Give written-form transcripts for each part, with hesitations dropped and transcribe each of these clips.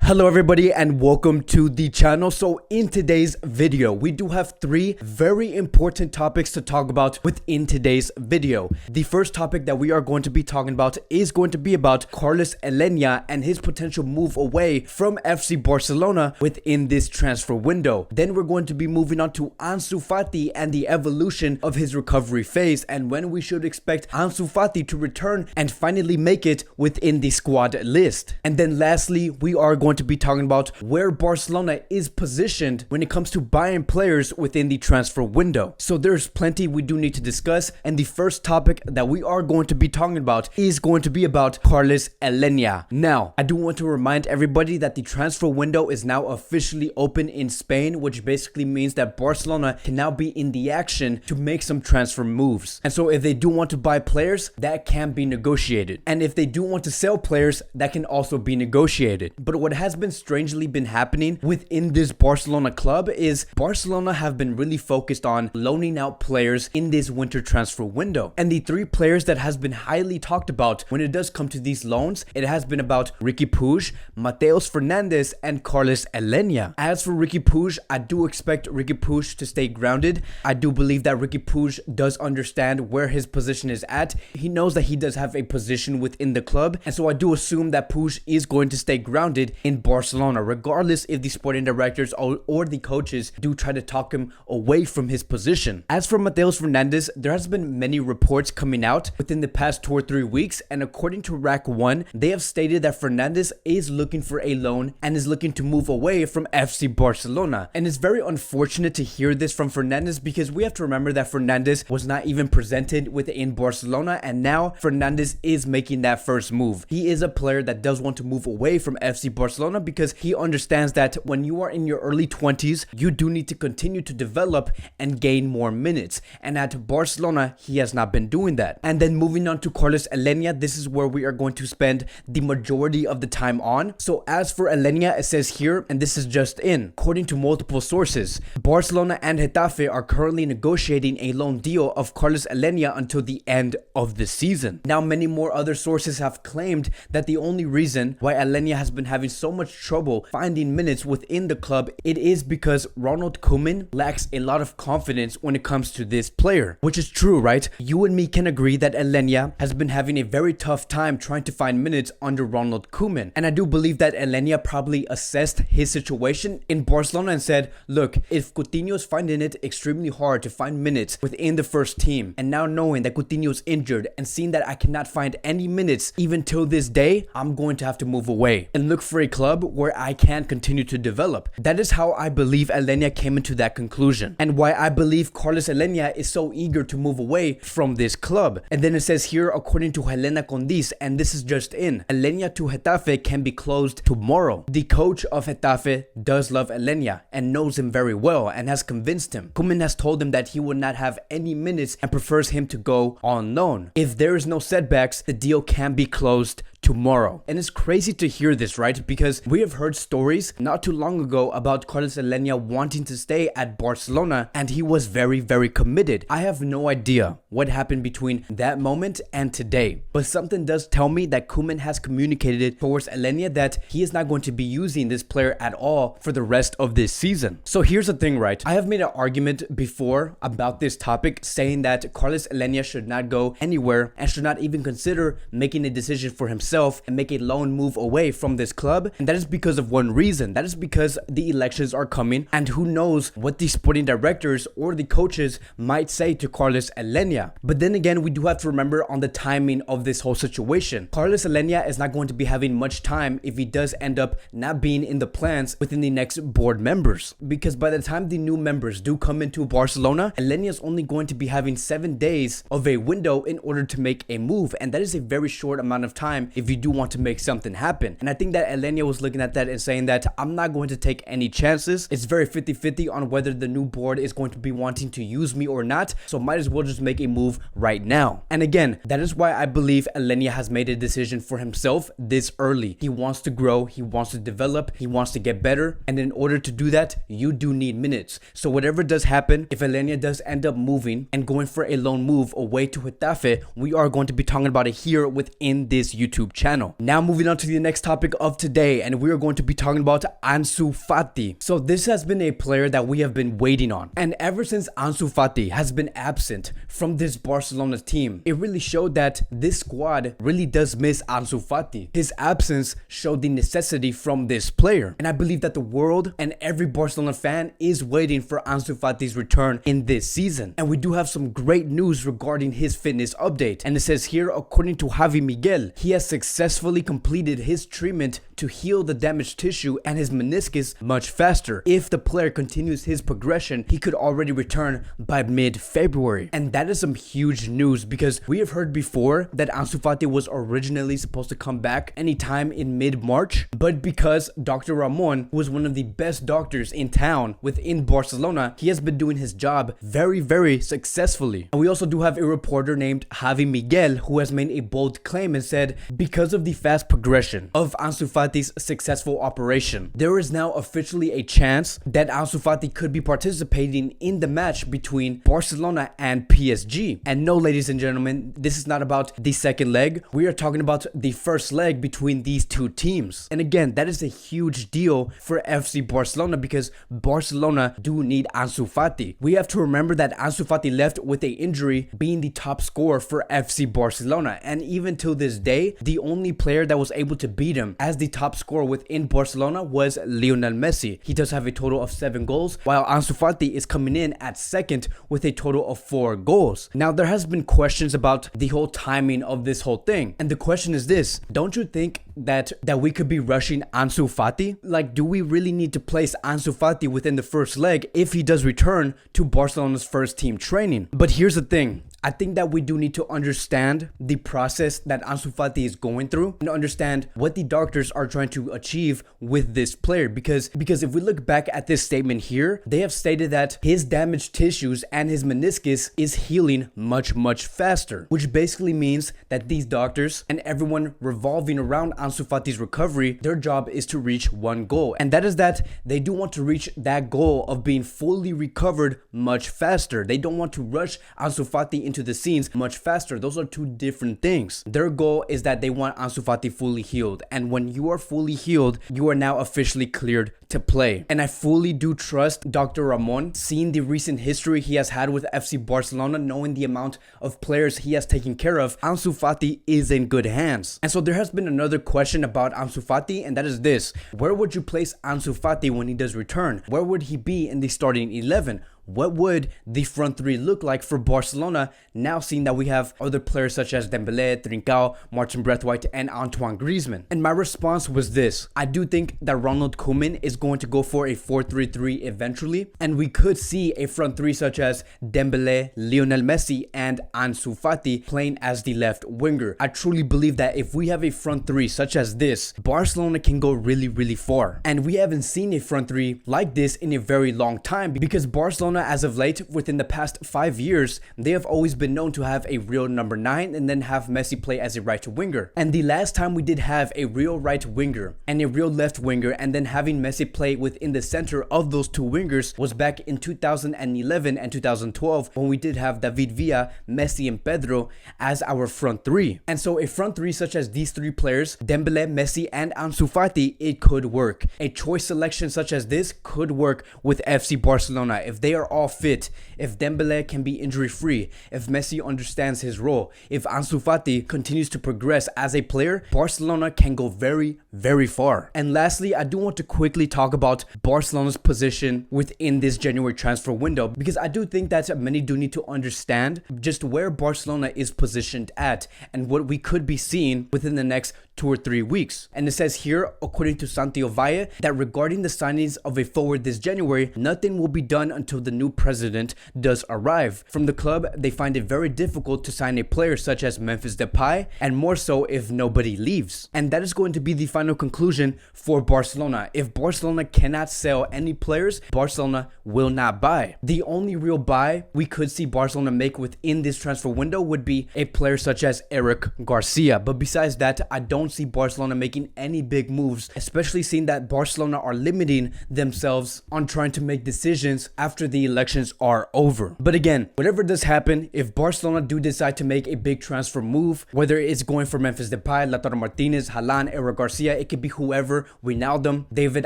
Hello everybody and welcome to the channel. So in today's video, we do have three very important topics to talk about within today's video. The first topic that we are going to be talking about is going to be about Carlos Aleñá and his potential move away from FC Barcelona within this transfer window. Then we're going to be moving on to Ansu Fati and the evolution of his recovery phase and when we should expect Ansu Fati to return and finally make it within the squad list. And then lastly, we are going to be talking about where Barcelona is positioned when it comes to buying players within the transfer window. So there's plenty we do need to discuss, and the first topic that we are going to be talking about is going to be about Carlos Aleñá. Now, I do want to remind everybody that the transfer window is now officially open in Spain, which basically means that Barcelona can now be in the action to make some transfer moves. And so if they do want to buy players, that can be negotiated. And if they do want to sell players, that can also be negotiated. But what has strangely been happening within this Barcelona club is Barcelona have been really focused on loaning out players in this winter transfer window. And the three players that has been highly talked about when it does come to these loans, it has been about Riqui Puig, Mateus Fernandes, and Carlos Aleñá. As for Riqui Puig, I do expect Riqui Puig to stay grounded. I do believe that Riqui Puig does understand where his position is at. He knows that he does have a position within the club, and so I do assume that Puig is going to stay grounded in Barcelona, regardless if the sporting directors or the coaches do try to talk him away from his position. As for Mateus Fernandes, there has been many reports coming out within the past 2 or 3 weeks, and according to Rack 1, they have stated that Fernandes is looking for a loan and is looking to move away from FC Barcelona. And it's very unfortunate to hear this from Fernandes because we have to remember that Fernandes was not even presented within Barcelona, and now Fernandes is making that first move. He is a player that does want to move away from FC Barcelona because he understands that when you are in your early 20s, you do need to continue to develop and gain more minutes. And at Barcelona, he has not been doing that. And then moving on to Carlos Aleñá, this is where we are going to spend the majority of the time on. So as for Aleñá, it says here, and this is just in, according to multiple sources, Barcelona and Getafe are currently negotiating a loan deal of Carlos Aleñá until the end of the season. Now, many more other sources have claimed that the only reason why Aleñá has been having so much trouble finding minutes within the club, it is because Ronald Koeman lacks a lot of confidence when it comes to this player, which is true, right? You and me can agree that Aleñá has been having a very tough time trying to find minutes under Ronald Koeman, and I do believe that Aleñá probably assessed his situation in Barcelona and said, look, if Coutinho is finding it extremely hard to find minutes within the first team, and now knowing that Coutinho is injured and seeing that I cannot find any minutes even till this day, I'm going to have to move away and look for a club where I can continue to develop. That is how I believe Aleñá came into that conclusion, and why I believe Carlos Aleñá is so eager to move away from this club. And then it says here, according to Helena Condis, and this is just in, Aleñá to Getafe can be closed tomorrow. The coach of Getafe does love Aleñá and knows him very well and has convinced him. Koeman has told him that he would not have any minutes and prefers him to go on loan. If there is no setbacks, the deal can be closed tomorrow. And it's crazy to hear this, right? Because we have heard stories not too long ago about Carlos Aleñá wanting to stay at Barcelona, and he was very, very committed. I have no idea what happened between that moment and today, but something does tell me that Koeman has communicated towards Aleñá that he is not going to be using this player at all for the rest of this season. So here's the thing, right? I have made an argument before about this topic saying that Carlos Aleñá should not go anywhere and should not even consider making a decision for himself and make a loan move away from this club, and that is because of one reason. That is because the elections are coming, and who knows what the sporting directors or the coaches might say to Carlos Aleñá. But then again, we do have to remember on the timing of this whole situation. Carlos Aleñá is not going to be having much time if he does end up not being in the plans within the next board members, because by the time the new members do come into Barcelona, Aleñá is only going to be having 7 days of a window in order to make a move, and that is a very short amount of time if you do want to make something happen. And I think that Aleñá was looking at that and saying that I'm not going to take any chances. It's very 50-50 on whether the new board is going to be wanting to use me or not, so might as well just make a move right now. And again, that is why I believe Aleñá has made a decision for himself this early. He wants to grow, he wants to develop, he wants to get better, and in order to do that, you do need minutes. So whatever does happen, if Aleñá does end up moving and going for a loan move away to Getafe, we are going to be talking about it here within this YouTube YouTube channel. Now moving on to the next topic of today, and we are going to be talking about Ansu Fati. So this has been a player that we have been waiting on, and ever since Ansu Fati has been absent from this Barcelona team, it really showed that this squad really does miss Ansu Fati. His absence showed the necessity from this player, and I believe that the world and every Barcelona fan is waiting for Ansu Fati's return in this season. And we do have some great news regarding his fitness update, and it says here, according to Javi Miguel, he has successfully completed his treatment to heal the damaged tissue and his meniscus much faster. If the player continues his progression, he could already return by mid-February. And that is some huge news, because we have heard before that Ansu Fati was originally supposed to come back anytime in mid-March, but because Dr. Ramon, who is one of the best doctors in town within Barcelona, he has been doing his job very successfully. And we also do have a reporter named Javi Miguel who has made a bold claim and said, because of the fast progression of Ansu Fati's successful operation, there is now officially a chance that Ansu Fati could be participating in the match between Barcelona and PSG. And no, ladies and gentlemen, this is not about the second leg. We are talking about the first leg between these two teams. And again, that is a huge deal for FC Barcelona, because Barcelona do need Ansu Fati. We have to remember that Ansu Fati left with an injury, being the top scorer for FC Barcelona, and even till this day, the only player that was able to beat him as the top scorer within Barcelona was Lionel Messi. He does have a total of 7 goals, while Ansu Fati is coming in at second with a total of 4 goals. Now, there has been questions about the whole timing of this whole thing, and the question is this: don't you think that we could be rushing Ansu Fati? Like, do we really need to place Ansu Fati within the first leg if he does return to Barcelona's first team training? But here's the thing. I think that we do need to understand the process that Ansu Fati is going through and understand what the doctors are trying to achieve with this player, because if we look back at this statement here, they have stated that his damaged tissues and his meniscus is healing much faster, which basically means that these doctors and everyone revolving around Ansu Fati's recovery, their job is to reach one goal, and that is that they do want to reach that goal of being fully recovered much faster. They don't want to rush Ansu Fati into the scenes much faster. Those are two different things. Their goal is that they want Ansu Fati fully healed, and when you are fully healed, you are now officially cleared to play. And I fully do trust Dr. Ramon, seeing the recent history he has had with FC Barcelona, knowing the amount of players he has taken care of. Ansu Fati is in good hands. And so there has been another question about Ansu Fati, and that is this: where would you place Ansu Fati when he does return? Where would he be in the starting 11? What would the front three look like for Barcelona, now seeing that we have other players such as Dembélé, Trincao, Martin Braithwaite, and Antoine Griezmann? And my response was this: I do think that Ronald Koeman is going to go for a 4-3-3 eventually, and we could see a front three such as Dembélé, Lionel Messi, and Ansu Fati playing as the left winger. I truly believe that if we have a front three such as this, Barcelona can go really far. And we haven't seen a front three like this in a very long time, because Barcelona, as of late, within the past 5 years, they have always been known to have a real number 9 and then have Messi play as a right winger. And the last time we did have a real right winger and a real left winger and then having Messi play within the center of those two wingers was back in 2011 and 2012, when we did have David Villa, Messi, and Pedro as our front three. And so a front three such as these three players, Dembélé, Messi, and Ansu Fati, it could work. A choice selection such as this could work with FC Barcelona if they are all fit, if Dembélé can be injury free, if Messi understands his role, if Ansu Fati continues to progress as a player, Barcelona can go very far. And lastly, I do want to quickly talk about Barcelona's position within this January transfer window, because I do think that many do need to understand just where Barcelona is positioned at and what we could be seeing within the next 2 or 3 weeks. And it says here, according to Santiago Valle, that regarding the signings of a forward this January, nothing will be done until the new president does arrive. From the club, they find it very difficult to sign a player such as Memphis Depay, and more so if nobody leaves. And that is going to be the final conclusion for Barcelona. If Barcelona cannot sell any players, Barcelona will not buy. The only real buy we could see Barcelona make within this transfer window would be a player such as Eric Garcia. But besides that, I don't see Barcelona making any big moves, especially seeing that Barcelona are limiting themselves on trying to make decisions after the the elections are over. But again, whatever does happen, if Barcelona do decide to make a big transfer move, whether it's going for Memphis Depay, Lautaro Martinez, Haaland, Eric Garcia, it could be whoever, Wijnaldum, David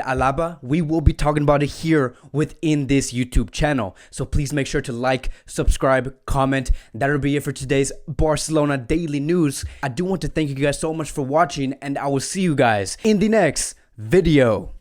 Alaba, we will be talking about it here within this YouTube channel. So please make sure to like, subscribe, comment. That'll be it for today's Barcelona Daily News. I do want to thank you guys so much for watching, and I will see you guys in the next video.